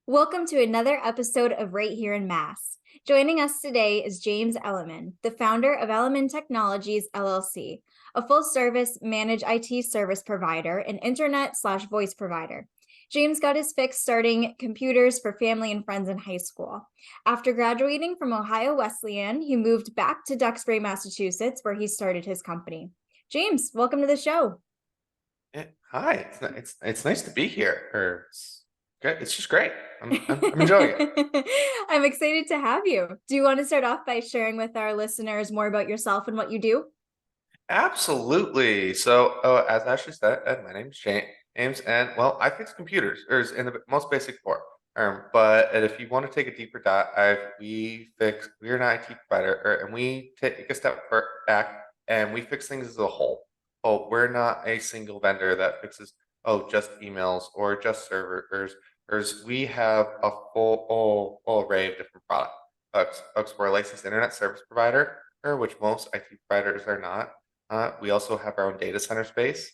Welcome to another episode of Right Here in Mass. Joining us today is James Elliman, the founder of Elliman Technologies LLC, a full-service managed IT service provider and internet/voice provider. James got his fix starting computers for family and friends in high school. After graduating from Ohio Wesleyan, he moved back to Duxbury, Massachusetts, where he started his company. James, welcome to the show. Hi, it's nice to be here. It's just great. I'm enjoying it. I'm excited to have you. Do you want to start off by sharing with our listeners more about yourself and what you do? Absolutely. So, as Ashley said, my name's James, and well, I fix computers, or is in the most basic form. But if you want to take a deeper dive, we're an IT provider, and we take a step back and we fix things as a whole. Oh, we're not a single vendor that fixes just emails or just servers. We have a full array of different products. We're a licensed internet service provider, which most IT providers are not. We also have our own data center space,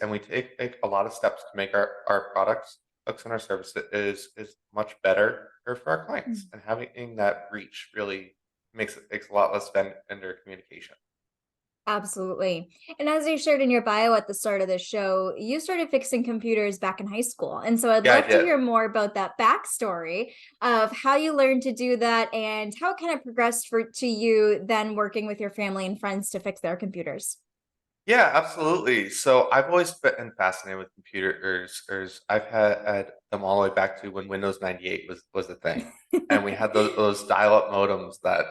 and we take a lot of steps to make our products, and our services is much better for our clients. And having that reach really makes a lot less vendor communication. Absolutely. And as you shared in your bio at the start of the show, you started fixing computers back in high school. And so I'd Yeah, I love to did. hear more about that backstory of how you learned to do that and how it kind of progressed to you then working with your family and friends to fix their computers. Yeah, absolutely. So I've always been fascinated with computers. I've had them all the way back to when Windows 98 was a thing, and we had those dial-up modems that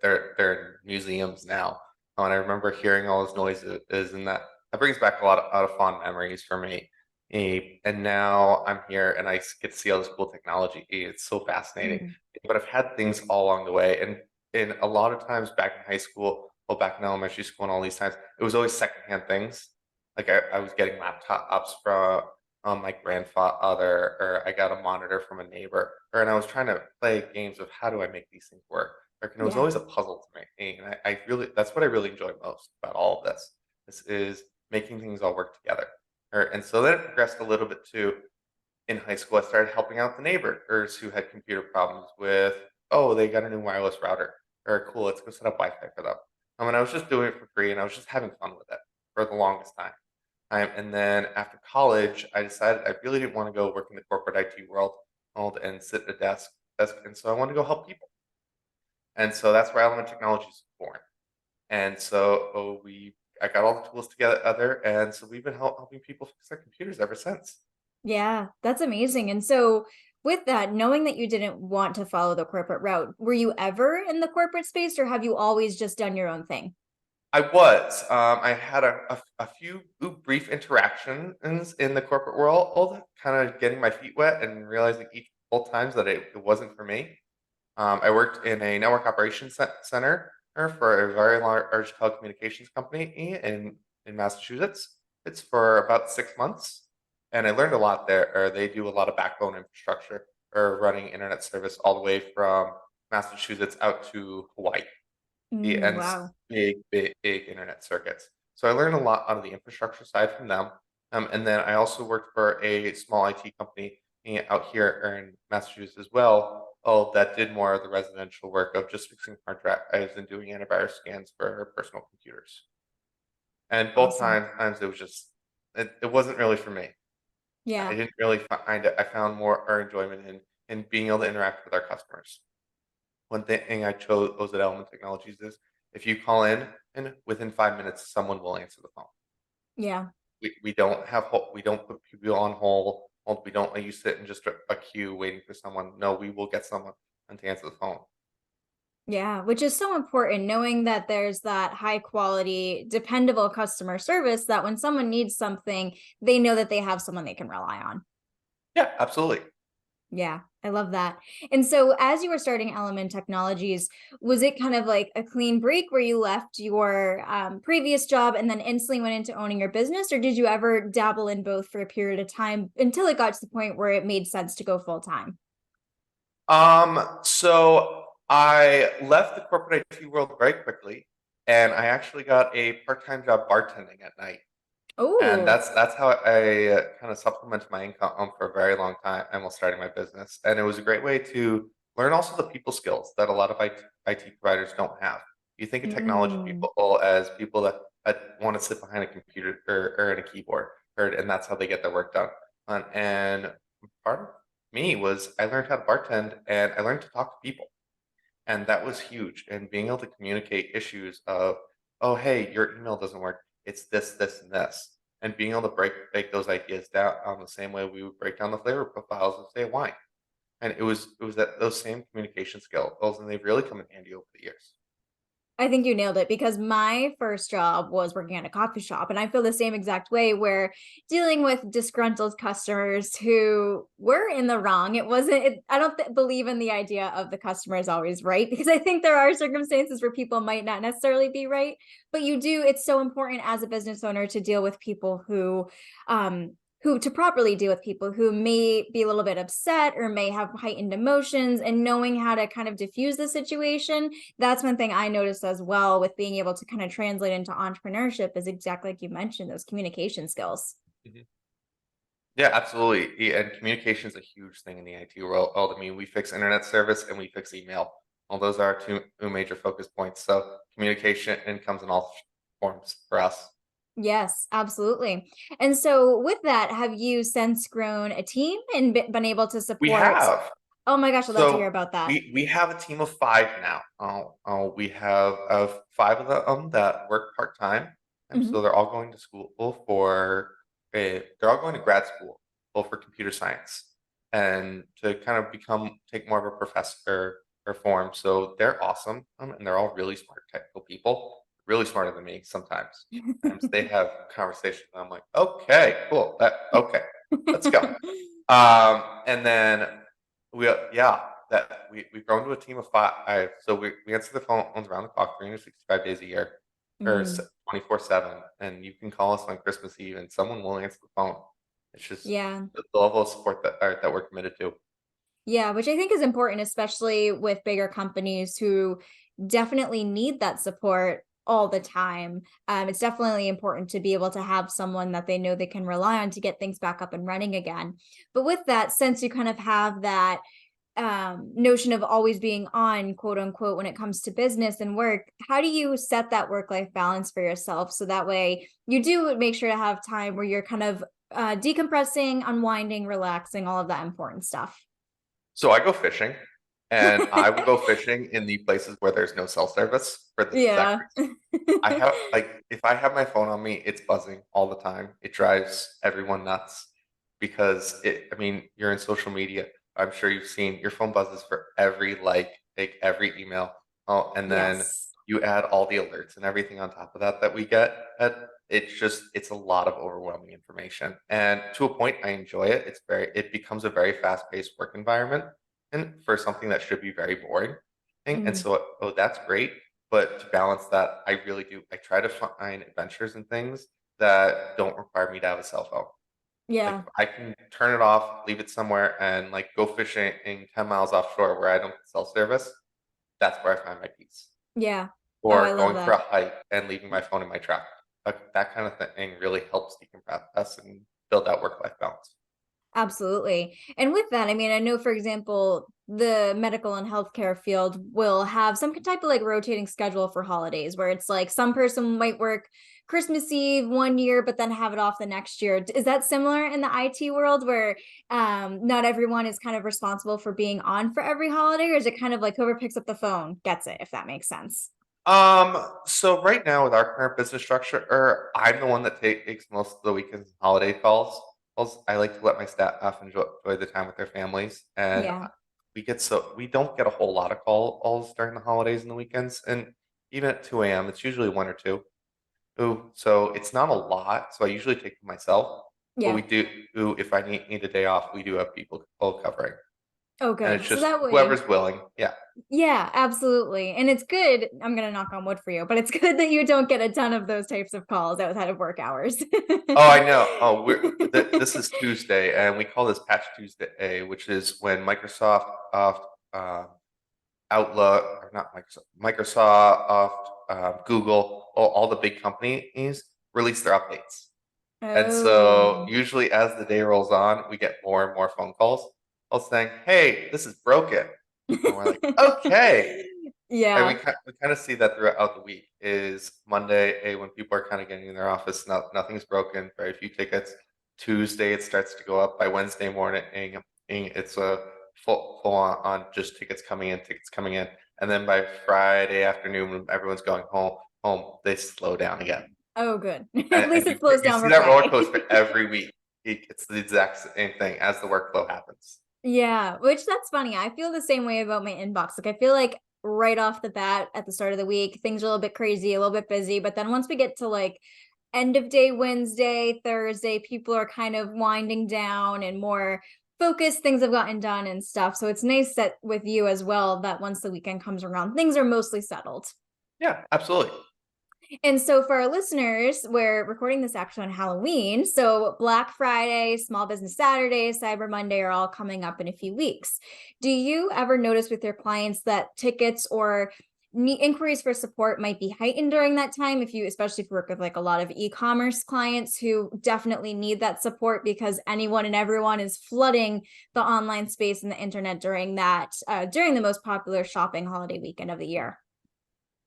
they're in museums now. And I remember hearing all those noises, and that brings back a lot of fond memories for me. And now I'm here, and get to see all this cool technology. It's so fascinating. Mm. But I've had things all along the way, and a lot of times back in high school, well, back in elementary school, and all these times it was always secondhand things. Like I was getting laptops from my grandfather, or I got a monitor from a neighbor, and I was trying to play games of how do I make these things work. And it was Yeah. always a puzzle to me, and I really that's what I really enjoy most about all of this. This is making things all work together. And so then it progressed a little bit too. In high school, I started helping out the neighbors who had computer problems with, oh, they got a new wireless router. Or cool, let's go set up Wi-Fi for them. And I was just doing it for free, and I was just having fun with it for the longest time. And then after college, I decided I really didn't want to go work in the corporate IT world and sit at a desk. And so I wanted to go help people. And so that's where Element Technologies was born. And so I got all the tools together, and so we've been helping people fix their computers ever since. Yeah, that's amazing. And so, with that, knowing that you didn't want to follow the corporate route, were you ever in the corporate space or have you always just done your own thing? I was. I had a few brief interactions in the corporate world, kind of getting my feet wet and realizing each both times that it wasn't for me. I worked in a network operations center for a very large telecommunications company in Massachusetts. It's for about 6 months, and I learned a lot there. They do a lot of backbone infrastructure or running internet service all the way from Massachusetts out to Hawaii. And Wow. big internet circuits. So I learned a lot out of the infrastructure side from them. And then I also worked for a small IT company out here in Massachusetts as well. Oh, that did more of the residential work of just fixing hard drives and doing antivirus scans for personal computers. And both Awesome. times it wasn't really for me. I Yeah. didn't really find it. I found more our enjoyment in being able to interact with our customers. One thing I chose at Element Technologies is if you call in and within 5 minutes, someone will answer the phone. Yeah. We don't we don't put people on hold. We don't let you sit in just a queue waiting for someone. No, we will get someone to answer the phone. Yeah, which is so important knowing that there's that high quality, dependable customer service that when someone needs something, they know that they have someone they can rely on. Yeah, absolutely. Yeah, I love that. And so as you were starting Element Technologies, was it kind of like a clean break where you left your previous job and then instantly went into owning your business? Or did you ever dabble in both for a period of time until it got to the point where it made sense to go full time? So I left the corporate IT world very quickly, and I actually got a part-time job bartending at night. And Oh. that's how I kind of supplemented my income for a very long time and while starting my business. And it was a great way to learn also the people skills that a lot of IT providers don't have. You think of technology Mm. people as people that want to sit behind a computer or in a keyboard, and that's how they get their work done. And part of me was I learned how to bartend and I learned to talk to people. And that was huge. And being able to communicate issues of, oh, hey, your email doesn't work. It's this, this, and this. And being able to break those ideas down on the same way we would break down the flavor profiles of say wine. And it was that those same communication skills, and they've really come in handy over the years. I think you nailed it because my first job was working at a coffee shop. And I feel the same exact way where dealing with disgruntled customers who were in the wrong. It wasn't, I don't believe in the idea of the customer is always right because I think there are circumstances where people might not necessarily be right. But you do, it's so important as a business owner to deal with people who to properly deal with people who may be a little bit upset or may have heightened emotions, and knowing how to kind of diffuse the situation. That's one thing I noticed as well with being able to kind of translate into entrepreneurship is exactly like you mentioned, those communication skills. Mhm. Yeah, absolutely. And communication is a huge thing in the IT world. I mean, we fix internet service and we fix email. Well, those are our two major focus points. So communication and comes in all forms for us. Yes, absolutely. And so with that, have you since grown a team and been able to We support? have. Oh my gosh, I'd love to hear So about that. we have a team of 5 now. We have 5 of them that work part time, and so Mhm. they're all going to school for they're all going to grad school, both for computer science, and to kind of take more of a professor or form. So they're awesome, and they're all really smart technical people, really smarter than me sometimes. They have conversations. And I'm like, okay, cool, okay, let's go. And then yeah, that we've grown to a team of 5. So we answer the phones around the clock, 365 days a year, or Mm, 24/7, and you can call us on Christmas Eve, and someone will answer the phone. It's just yeah. the level of support that we're committed to. Yeah, which I think is important, especially with bigger companies who definitely need that support all the time. It's definitely important to be able to have someone that they know they can rely on to get things back up and running again. But with that, since you kind of have that notion of always being on, quote unquote, when it comes to business and work, how do you set that work life balance for yourself so that way you do make sure to have time where you're kind of decompressing, unwinding, relaxing, all of that important stuff? So I go fishing, and I will go fishing in the places where there's no cell service for this exact Yeah. reason. I have like if I have my phone on me, it's buzzing all the time. It drives everyone nuts because I mean, you're in social media. I'm sure you've seen your phone buzzes for every like every email. Oh, and then Yes. you add all the alerts and everything on top of that we get. It's a lot of overwhelming information. And to a point, I enjoy it. It becomes a very fast-paced work environment and for something that should be very boring. And Mm, so, oh, that's great. But to balance that, I really do. I try to find adventures and things that don't require me to have a cell phone. Like yeah. if I can turn it off, leave it somewhere, and like go fishing in 10 miles offshore where I don't get cell service, that's where I find my peace. Yeah. Oh, I Or love going for that. a hike and leaving my phone in my truck. That kind of thing really helps decompress and build that work-life balance. Absolutely. And with that, I mean, I know, for example, the medical and healthcare field will have some type of like rotating schedule for holidays where it's like some person might work Christmas Eve one year, but then have it off the next year. Is that similar in the IT world where not everyone is kind of responsible for being on for every holiday, or is it kind of like whoever picks up the phone gets it, if that makes sense? So right now with our current business structure, I'm the one that takes most of the weekends and holiday calls. I like to let my staff enjoy the time with their families, and Yeah. we don't get a whole lot of calls during the holidays and the weekends, and even at 2 a.m. it's usually one or two. Ooh, so it's not a lot. So I usually take them myself, but Yeah. we do. Ooh, if I need a day off, we do have people all covering, Oh, and it's good. So just that way, whoever's willing. Yeah. yeah, absolutely. And it's good. I'm going to knock on wood for you, but it's good that you don't get a ton of those types of calls outside of work hours. Oh, I know. Oh, this is Tuesday, and we call this Patch Tuesday, which is when Microsoft, uh, Outlook, or not Microsoft, Google, all the big companies release their updates. And so Oh. usually as the day rolls on, we get more and more phone calls all saying, "Hey, this is broken." And we're like, "Okay." And Yeah. we kind of see that throughout the week is Monday, when people are kind of getting in their office, nothing's broken, very few tickets. Tuesday, it starts to go up. By Wednesday morning, it's a full on just tickets coming in. And then by Friday afternoon, when everyone's going home, they slow down again. Oh, good. At least And it slows you down see for that roller Friday. coaster every week. It's the exact same thing as the workflow happens. Yeah, which that's funny. I feel the same way about my inbox. Like I feel like right off the bat at the start of the week, things are a little bit crazy, a little bit busy, but then once we get to like end of day Wednesday, Thursday, people are kind of winding down and more focused, things have gotten done and stuff. So it's nice that with you as well that once the weekend comes around, things are mostly settled. Yeah, absolutely. And so for our listeners, we're recording this actually on Halloween. So Black Friday, Small Business Saturday, Cyber Monday are all coming up in a few weeks. Do you ever notice with your clients that tickets or inquiries for support might be heightened during that time, if you especially if you work with like a lot of e-commerce clients who definitely need that support because anyone and everyone is flooding the online space and the internet during that during the most popular shopping holiday weekend of the year?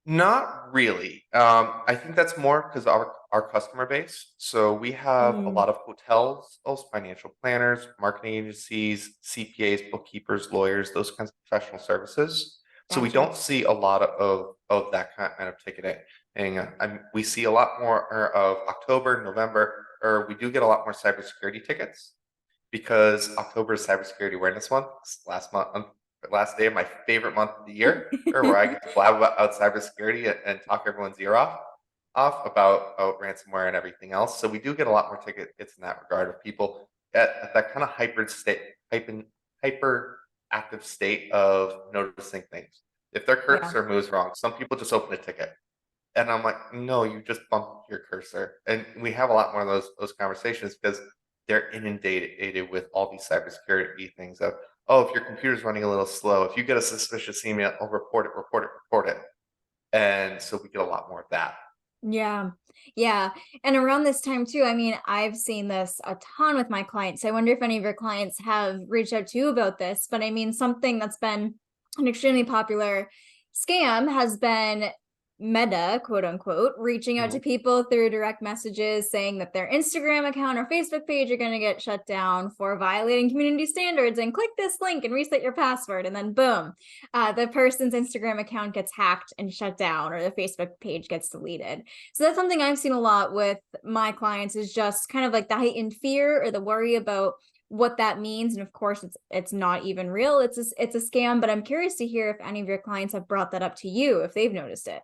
Not really. I think that's more because our customer base. So we have a Mm, lot of hotels, those financial planners, marketing agencies, CPAs, bookkeepers, lawyers, those kinds of professional services. So we gotcha. don't see a lot of that kind of ticketing. And we see a lot more of October, November, or we do get a lot more cybersecurity tickets because October is Cybersecurity Awareness Month. It's last day of my favorite month of the year, or where I get to blab about cybersecurity and talk everyone's ear off about ransomware and everything else. So we do get a lot more tickets in that regard of people at that kind of hyper active state of noticing things. If their Yeah. cursor moves wrong, some people just open a ticket. And I'm like, no, you just bumped your cursor. And we have a lot more of those conversations because they're inundated with all these cybersecurity things of, oh, if your computer's running a little slow, if you get a suspicious email, oh, report it. And so we get a lot more of that. Yeah. Yeah. And around this time too, I mean, I've seen this a ton with my clients. I wonder if any of your clients have reached out to you about this, but I mean, something that's been an extremely popular scam has been Meta, quote unquote, reaching out to Mhm. people through direct messages saying that their Instagram account or Facebook page are going to get shut down for violating community standards and click this link and reset your password. And then boom, the person's Instagram account gets hacked and shut down or the Facebook page gets deleted. So that's something I've seen a lot with my clients is just kind of like the heightened fear or the worry about what that means. And of course, it's not even real. It's a scam. But I'm curious to hear if any of your clients have brought that up to you, if they've noticed it.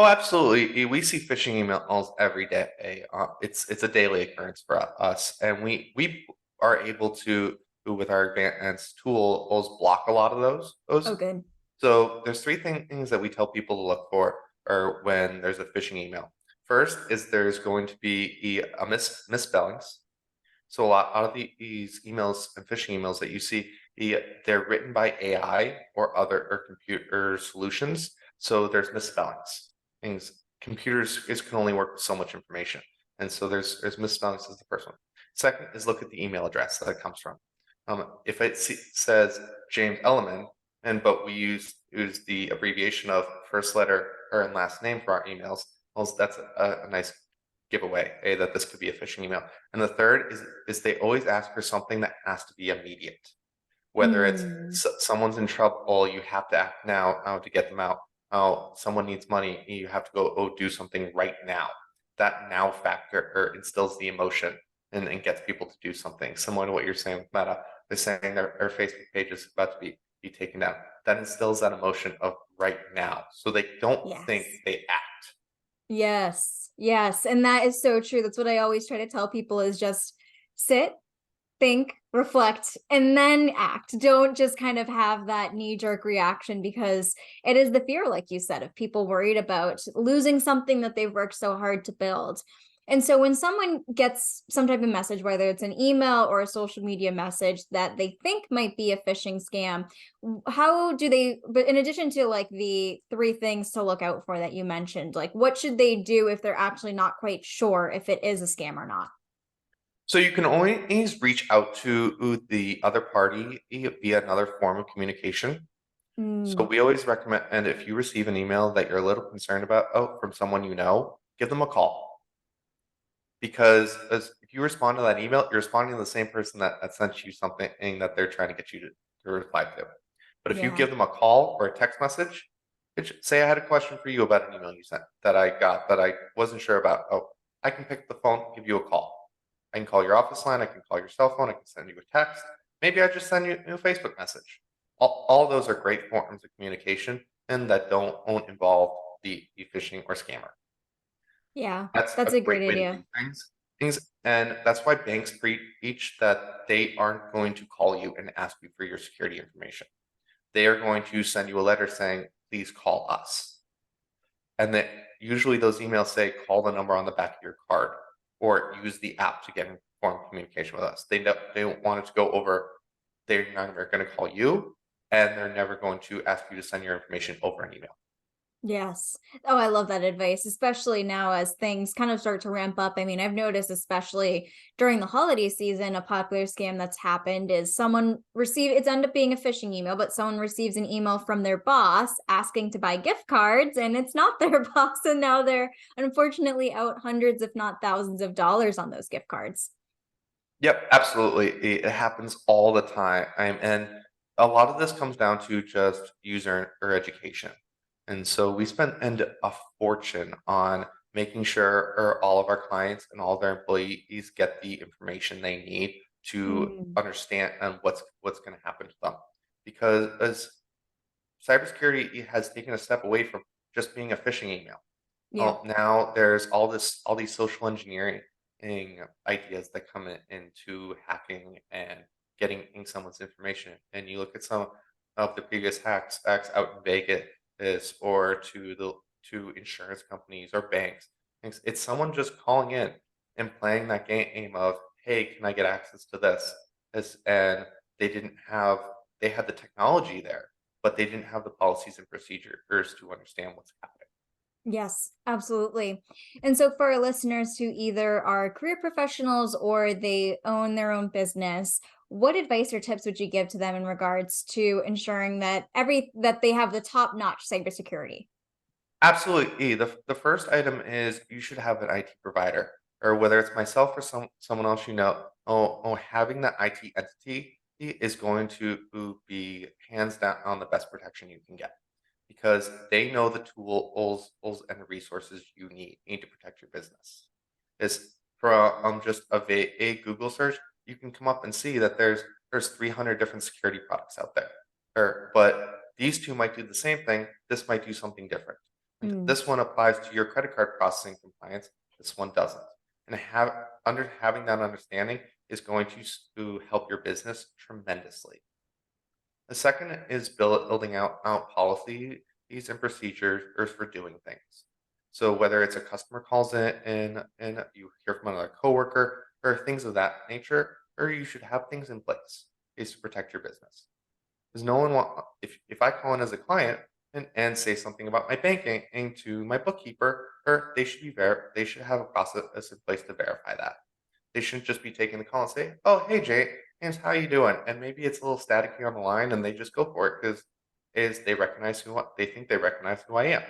Oh, absolutely. We see phishing emails every day. It's a daily occurrence for us, and we are able to, with our advanced tools, block a lot of Oh, those. good. So there's three things that we tell people to look for, or when there's a phishing email. First is there's going to be misspellings. So a lot out of these emails and phishing emails that you see, they're written by AI or other or computer solutions. So there's misspellings. Things computers can only work with so much information, and so there's misspellings as the first one. Second is look at the email address that it comes from. If it says James Elliman, but we use the abbreviation of first letter or and last name for our emails, well, that's a nice giveaway, that this could be a phishing email. And the third is they always ask for something that has to be immediate. Whether it's Mm, someone's in trouble, you have to act now to get them out. Oh, someone needs money, you have to go do something right now. That now factor instills the emotion and gets people to do something. Similar to what you're saying with Meta, they're saying their Facebook page is about to be taken down. That instills that emotion of right now, so they don't think yes. they act. Yes. Yes. And that is so true. That's what I always try to tell people is just sit, think, reflect, and then act. Don't just kind of have that knee jerk reaction because it is the fear, like you said, of people worried about losing something that they've worked so hard to build. And so when someone gets some type of message, whether it's an email or a social media message that they think might be a phishing scam, how do they, but in addition to like the three things to look out for that you mentioned, like what should they do if they're actually not quite sure if it is a scam or not? So you can always reach out to the other party via another form of communication. So Mm, we always recommend, and if you receive an email that you're a little concerned about, from someone you know, give them a call. Because if you respond to that email, you're responding to the same person that sent you something that they're trying to get you to reply to. But if you yeah. give them a call or a text message, say I had a question for you about an email you sent that I got that I wasn't sure about. Oh, I can pick up the phone, give you a call. I can call your office line, I can call your cell phone, I can send you a text. Maybe I just send you a Facebook message. All those are great forms of communication and that won't involve the phishing or scammer. Yeah. That's a That's a great great way to idea. do things, and that's why banks preach that they aren't going to call you and ask you for your security information. They are going to send you a letter saying, "Please call us." And then usually those emails say, "Call the number on the back of your card," or use the app to get informed communication with us. They don't want it to go over. They're never going to call you, and they're never going to ask you to send your information over an email. Yes. Oh, I love that advice, especially now as things kind of start to ramp up. I mean, I've noticed, especially during the holiday season, a popular scam that's happened is it's ended up being a phishing email, but someone receives an email from their boss asking to buy gift cards, and it's not their boss. And now they're unfortunately out hundreds, if not thousands of dollars on those gift cards. Yep, absolutely. It happens all the time. And a lot of this comes down to just user or education. And so we spend a fortune on making sure all of our clients and all of their employees get the information they need to Mm, understand what's going to happen to them. Because as cybersecurity has taken a step away from just being a phishing email. yeah. Well, now there's all these social engineering ideas that come into hacking and getting in someone's information. And you look at some of the previous hacks out in Vegas or to insurance companies or banks. It's someone just calling in and playing that game of, hey, can I get access to this, and they didn't have they had the technology there, but they didn't have the policies and procedures to understand what's happening. Yes, absolutely. And so for our listeners who either are career professionals or they own their own business, what advice or tips would you give to them in regards to ensuring that they have the top-notch cybersecurity? Absolutely. The first item is you should have an IT provider, or whether it's myself or someone else you know. Having that IT entity is going to be hands down on the best protection you can get because they know the tools and the resources you need to protect your business. Is from just a Google search, you can come up and see that there's 300 different security products out there. But these two might do the same thing. This might do something different. And Mm, this one applies to your credit card processing compliance. This one doesn't. And having that understanding is going to help your business tremendously. The second is building out policies and procedures for doing things. So whether it's a customer calls in and you hear from another coworker or things of that nature, or you should have things in place is to protect your business. Because no one want if I call in as a client and say something about my banking and to my bookkeeper, or they should have a process in place to verify that. They shouldn't just be taking the call and say, "Oh, hey, James, how you doing?" And maybe it's a little staticky on the line, and they just go for it because is they think they recognize who I am,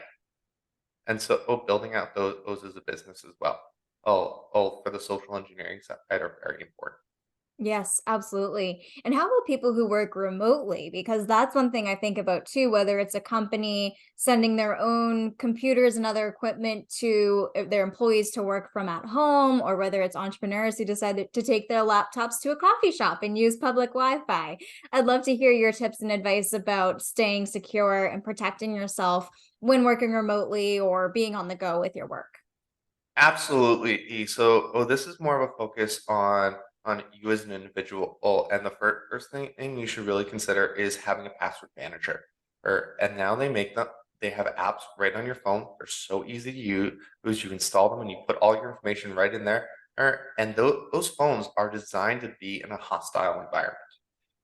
and so building out those as a business as well. For the social engineering side are very important. yes, absolutely. And how about people who work remotely? Because that's one thing I think about too, whether it's a company sending their own computers and other equipment to their employees to work from at home, or whether it's entrepreneurs who decided to take their laptops to a coffee shop and use public Wi-Fi. I'd love to hear your tips and advice about staying secure and protecting yourself when working remotely or being on the go with your work. Absolutely. So, this is more of a focus on you as an individual. And the first thing you should really consider is having a password manager. And now they have apps right on your phone. They're so easy to use. You install them and you put all your information right in there. And those phones are designed to be in a hostile environment.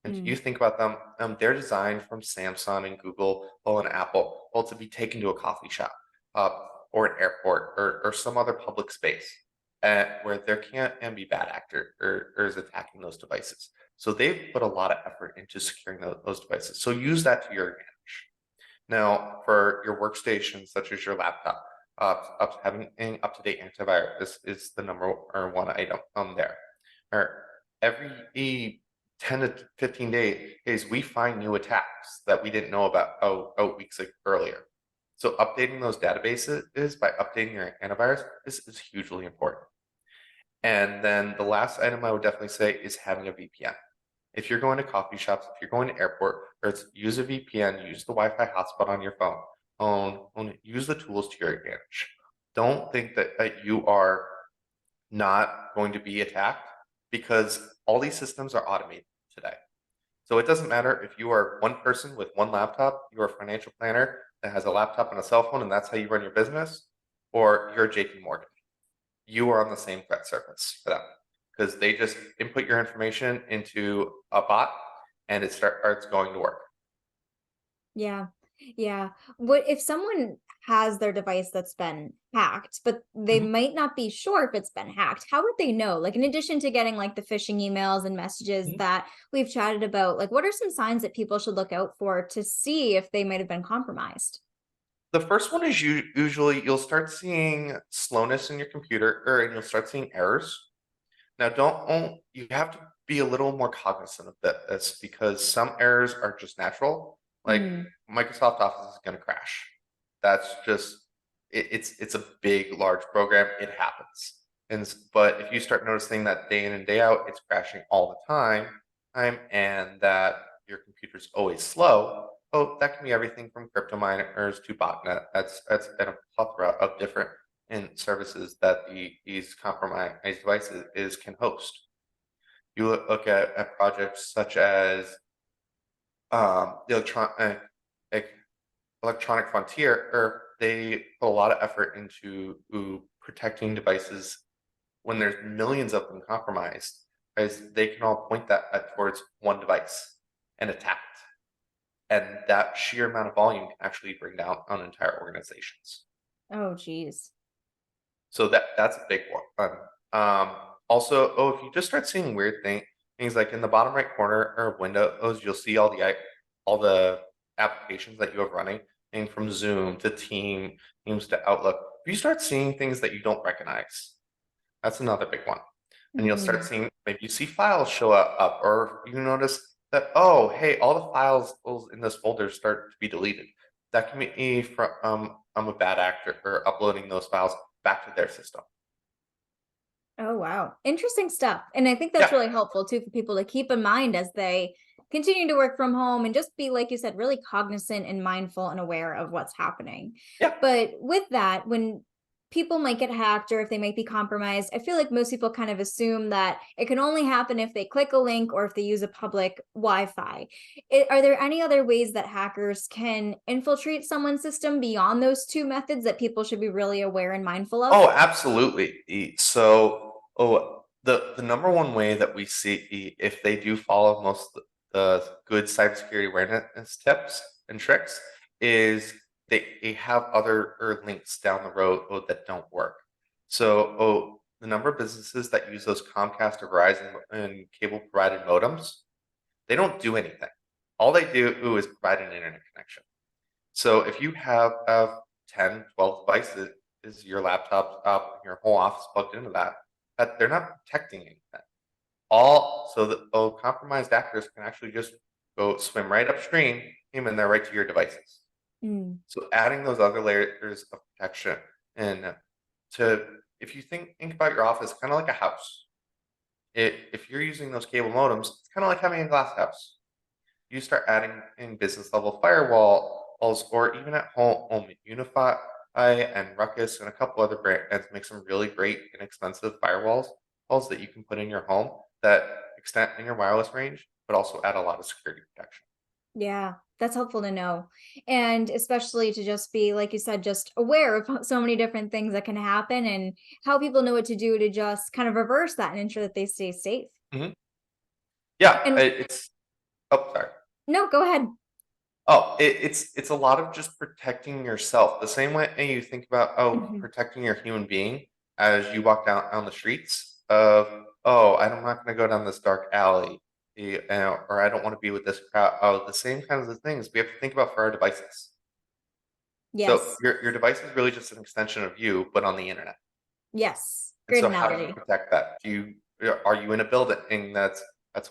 And you Mm, think about them, they're designed from Samsung and Google, and Apple, to be taken to a coffee shop, uh, or an airport, or some other public space. where there can't be bad actor or is attacking those devices. So they've put a lot of effort into securing those devices. So use that to your advantage. Now, for your workstation, such as your laptop, having an up-to-date antivirus is the number or one item there. Or every 10 to 15 days, we find new attacks that we didn't know about weeks earlier. So updating those databases by updating your antivirus is hugely important. And then the last item I would definitely say is having a VPN. If you're going to coffee shops, if you're going to airport, use a VPN, use the Wi-Fi hotspot on your phone, use the tools to your advantage. Don't think that you are not going to be attacked because all these systems are automated today. So it doesn't matter if you are one person with one laptop, you're a financial planner that has a laptop and a cell phone, and that's how you run your business, or you're JP Morgan. You are on the same threat surface for them because they just input your information into a bot and it starts going to work. Yeah. Yeah. What if someone has their device that's been hacked, but they Mhm. might not be sure if it's been hacked? How would they know? Like, in addition to getting like the phishing emails and messages Mhm. that we've chatted about, like, what are some signs that people should look out for to see if they might have been compromised? The first one is usually you'll start seeing slowness in your computer and you'll start seeing errors. Now, you have to be a little more cognizant of this because some errors are just natural. Like Mm. Microsoft Office is going to crash. That's just it's a big, large program. It happens. But if you start noticing that day in and day out, it's crashing all the time, and that your computer's always slow. Oh, that can be everything from crypto miners to botnet. That's been a plethora of different and services that these compromised devices can host. You look at projects such as the electronic frontier, or they put a lot of effort into protecting devices when there's millions of them compromised, as they can all point that towards one device and attack it. And that sheer amount of volume can actually bring down on entire organizations. Oh, geez. So that's a big one. Also, if you just start seeing weird things like in the bottom right corner or Windows, you'll see all the applications that you have running, and from Zoom to Teams to Outlook. If you start seeing things that you don't recognize, that's another big one. And you'll start Mm. seeing maybe you see files show up, or you notice that, oh, hey, all the files in this folder start to be deleted. That can be from a bad actor or uploading those files back to their system. Oh, wow. Interesting stuff. And I think that's Yeah, really helpful too for people to keep in mind as they continue to work from home and just be, like you said, really cognizant and mindful and aware of what's happening. yeah. But with that, when people might get hacked or if they might be compromised, I feel like most people kind of assume that it can only happen if they click a link or if they use a public Wi-Fi. Are there any other ways that hackers can infiltrate someone's system beyond those two methods that people should be really aware and mindful of? Oh, absolutely. So, the number one way that we see if they do follow most of the good cybersecurity awareness tips and tricks is they have other links down the road that don't work. So, the number of businesses that use those Comcast or Verizon and cable provided modems, they don't do anything. All they do is provide an internet connection. So if you have 10, 12 devices, is your laptop up, your whole office plugged into that they're not protecting anything. All so that compromised actors can actually just go swim right upstream, and they're right to your devices. Mm. So adding those other layers of protection and to if you think about your office kind of like a house. If you're using those cable modems, it's kind of like having a glass house. You start adding in business level firewalls, or even at home, Unify and Ruckus and a couple other brands make some really great inexpensive firewalls that you can put in your home that extend in your wireless range, but also add a lot of security protection. Yeah, that's helpful to know. And especially to just be, like you said, just aware of so many different things that can happen and how people know what to do to just kind of reverse that and ensure that they stay safe. Mhm. Yeah, And it's oh sorry. no, go ahead. Oh, it's a lot of just protecting yourself. The same way you think about Mhm. protecting your human being. as you walk down the streets of, oh, I'm not going to go down this dark alley, or I don't want to be with this crowd. Oh, the same kinds of things we have to think about for our devices. So Yes. your device is really just an extension of you, but on the internet. Yes. And Great so how do you analogy. protect that? Are you in a building that's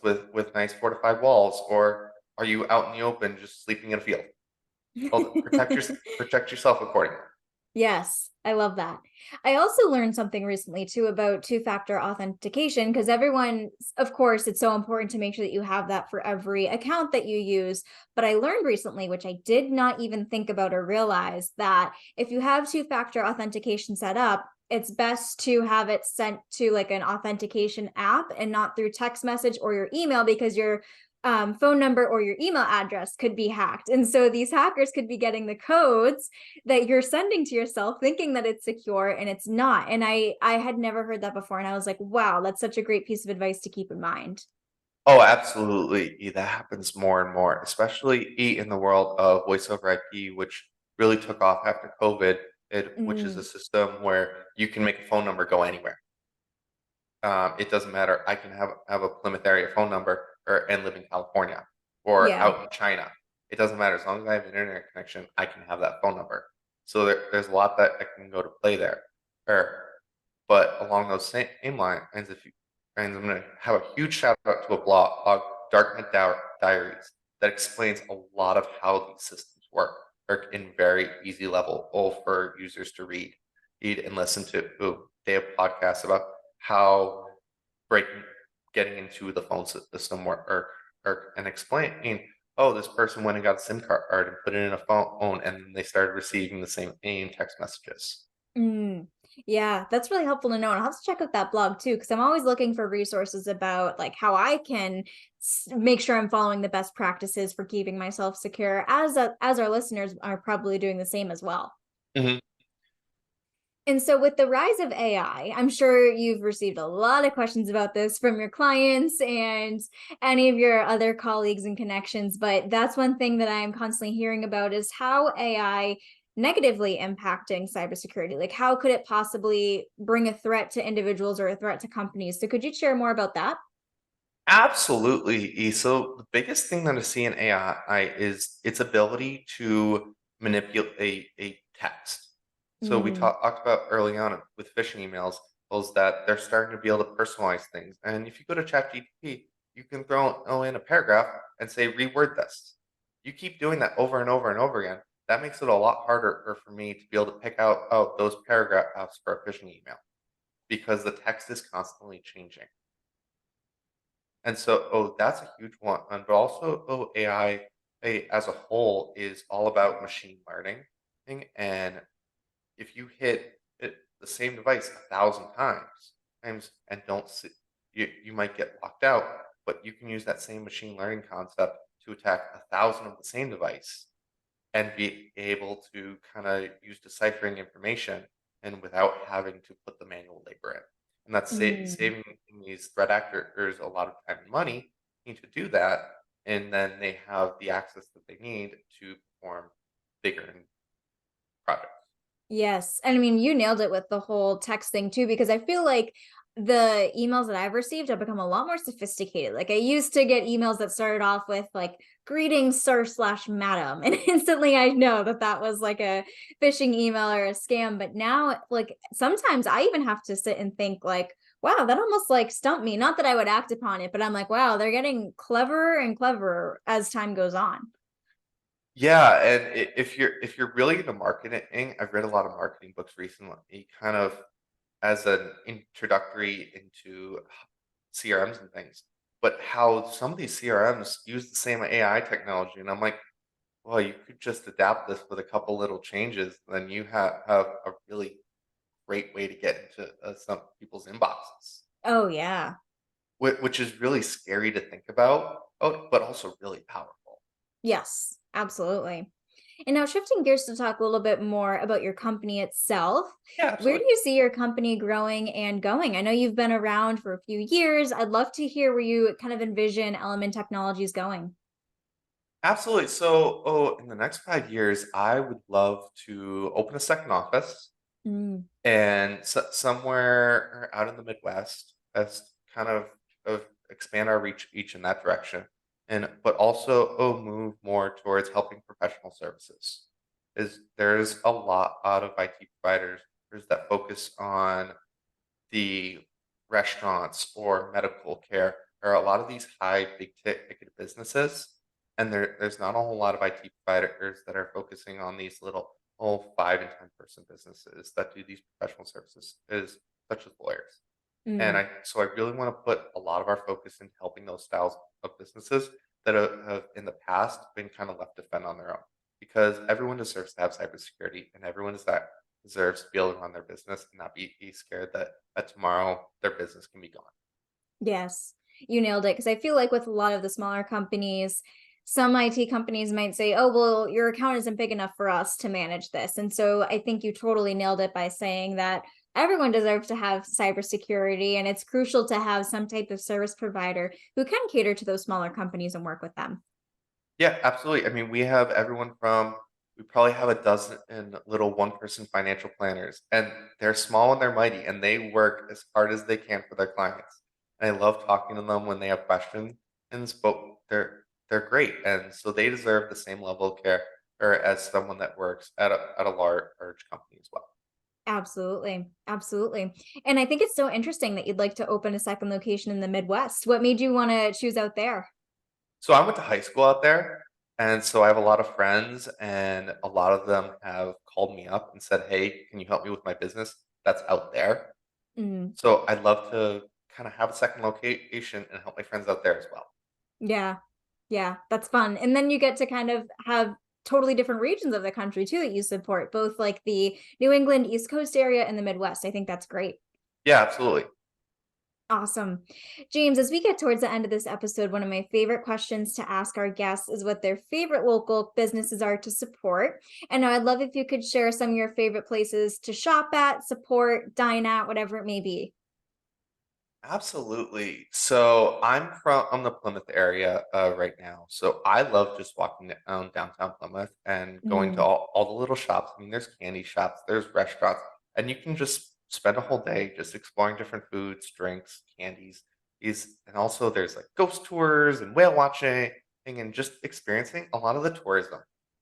with nice fortified walls, or are you out in the open just sleeping in a field? Well, protect yourself accordingly. Yes, I love that. I also learned something recently too about two-factor authentication because everyone, of course, it's so important to make sure that you have that for every account that you use. But I learned recently, which I did not even think about or realize, that if you have two-factor authentication set up, it's best to have it sent to like an authentication app and not through text message or your email because your phone number or your email address could be hacked. And so these hackers could be getting the codes that you're sending to yourself thinking that it's secure and it's not. And I had never heard that before and I was like, wow, that's such a great piece of advice to keep in mind. Oh, absolutely. That happens more and more, especially in the world of voice over IP, which really took off after COVID, which is a Mm, system where you can make a phone number go anywhere. It doesn't matter. I can have a Plymouth area phone number and live in California or yeah. out in China. It doesn't matter. As long as I have an internet connection, I can have that phone number. So there's a lot that I can go to play there. Or, but along those same lines, if you, and I'm going to have a huge shout out to a blog, Darknet Diaries, that explains a lot of how these systems work, or in very easy level, all for users to read and listen to. Ooh, they have podcasts about how breaking getting into the phone system or and explaining, oh, this person went and got a SIM card and put it in a phone and then they started receiving the same text messages. Mm, yeah, that's really helpful to know. And I'll have to check out that blog too, because I'm always looking for resources about like how I can make sure I'm following the best practices for keeping myself secure, as our listeners are probably doing the same as well. Mhm. And so, with the rise of AI, I'm sure you've received a lot of questions about this from your clients and any of your other colleagues and connections. But that's one thing that I'm constantly hearing about is how AI negatively impacting cybersecurity. Like, how could it possibly bring a threat to individuals or a threat to companies? So, could you share more about that? Absolutely. So the biggest thing that I see in AI is its ability to manipulate a text. So we Mm, talked about early on with phishing emails was that they're starting to be able to personalize things. And if you go to ChatGPT, you can throw in a paragraph and say, reword this. You keep doing that over and over and over again. That makes it a lot harder for me to be able to pick out those paragraphs for a phishing email because the text is constantly changing. And so, that's a huge one. But also, as a whole is all about machine learning. And if you hit the same device 1,000 times and don't see, you might get locked out. But you can use that same machine learning concept to attack 1,000 of the same device and be able to kind of use deciphering information and without having to put the manual labor in. And that's mm. saving these threat actors a lot of time and money need to do that. And then they have the access that they need to perform bigger projects. Yes. And I mean, you nailed it with the whole text thing too, because I feel like the emails that I've received have become a lot more sophisticated. Like I used to get emails that started off with like greetings, sir slash madam. And instantly I know that that was like a phishing email or a scam. But now, like sometimes I even have to sit and think like, wow, that almost like stumped me. Not that I would act upon it, but I'm like, wow, they're getting cleverer and cleverer as time goes on. Yeah, and if you're really into marketing, I've read a lot of marketing books recently, kind of as an introductory into CRMs and things, but how some of these CRMs use the same AI technology, and I'm like, well, you could just adapt this with a couple little changes, then you have a really great way to get into some people's inboxes, Oh, yeah. which is really scary to think about, but also really powerful. Yes, absolutely. And now shifting gears to talk a little bit more about your company itself, Yeah, where do absolutely. you see your company growing and going? I know you've been around for a few years. I'd love to hear where you kind of envision Element Technologies going. Absolutely. So, in the next 5 years, I would love to open a second office. Mm, And somewhere out in the Midwest, let's kind of expand our reach each in that direction, and but also move more towards helping professional services. Is there's a lot out of IT providers that focus on the restaurants or medical care or a lot of these high big ticket businesses, and there's not a whole lot of IT providers that are focusing on these little 5 and 10 person businesses that do these professional services is such as lawyers. And mm. I really want to put a lot of our focus in helping those styles of businesses that have in the past been kind of left to fend on their own. Because everyone deserves to have cybersecurity, and everyone deserves to be able to run their business and not be scared that tomorrow their business can be gone. Yes, you nailed it. Because I feel like with a lot of the smaller companies, some IT companies might say, "Oh, well, your account isn't big enough for us to manage this." And so I think you totally nailed it by saying that everyone deserves to have cybersecurity, and it's crucial to have some type of service provider who can cater to those smaller companies and work with them. Yeah, absolutely. I mean, we probably have a dozen little one-person financial planners, and they're small and they're mighty, and they work as hard as they can for their clients. And I love talking to them when they have questions, but they're great, and so they deserve the same level of care or as someone that works at a large company as well. Absolutely. Absolutely. And I think it's so interesting that you'd like to open a second location in the Midwest. What made you want to choose out there? So I went to high school out there, and so I have a lot of friends, and a lot of them have called me up and said, "Hey, can you help me with my business that's out there?" Mm, So I'd love to kind of have a second location and help my friends out there as well. yeah. Yeah, that's fun. And then you get to kind of have totally different regions of the country too that you support, both like the New England East Coast area and the Midwest. I think that's great. Yeah, absolutely. Awesome. James, as we get towards the end of this episode, one of my favorite questions to ask our guests is what their favorite local businesses are to support. And I'd love if you could share some of your favorite places to shop at, support, dine at, whatever it may be. Absolutely. I'm the Plymouth area right now. So I love just walking down downtown Plymouth and going to Mm, all the little shops. I mean, there's candy shops, there's restaurants, and you can just spend a whole day just exploring different foods, drinks, candies. These and also there's like ghost tours and whale watching and just experiencing a lot of the tourism.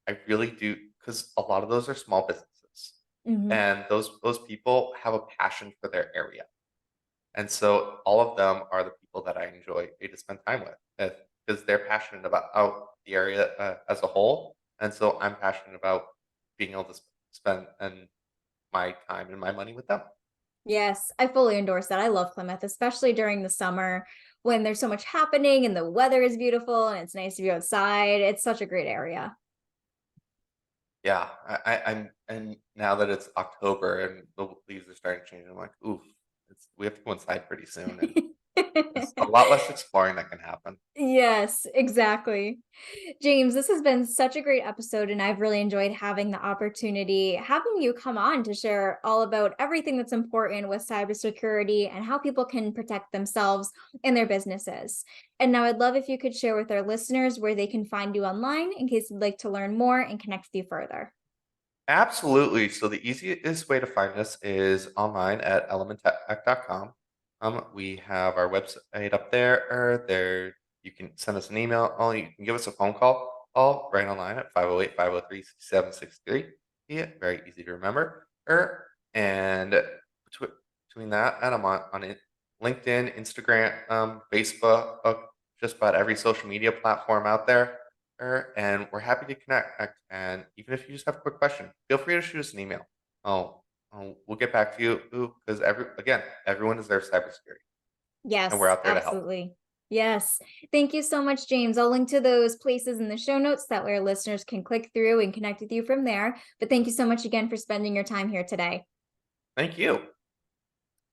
I really do because a lot of those are small businesses. mhm. And those people have a passion for their area, and so all of them are the people that I enjoy to spend time with because they're passionate about the area as a whole. And so I'm passionate about being able to spend my time and my money with them. Yes, I fully endorse that. I love Plymouth, especially during the summer when there's so much happening and the weather is beautiful and it's nice to be outside. It's such a great area. Yeah, I'm and now that it's October and the leaves are starting to change, I'm like, oof, we have to go inside pretty soon, and there's a lot less exploring that can happen. Yes, exactly. James, this has been such a great episode, and I've really enjoyed having the opportunity, having you come on to share all about everything that's important with cybersecurity and how people can protect themselves and their businesses. And now I'd love if you could share with our listeners where they can find you online in case they'd like to learn more and connect with you further. Absolutely. So the easiest way to find us is online at elementtech.com. We have our website up there. Or there, you can send us an email. Or you can give us a phone call. All right online at 508-503-6763. Yeah, very easy to remember. And between that, and I'm on it, LinkedIn, Instagram, Facebook, just about every social media platform out there. And we're happy to connect. And even if you just have a quick question, feel free to shoot us an email. We'll get back to you because everyone deserves cybersecurity, and we're Yes, out there to help. absolutely. Yes. Thank you so much, James. I'll link to those places in the show notes that way our listeners can click through and connect with you from there. But thank you so much again for spending your time here today. Thank you.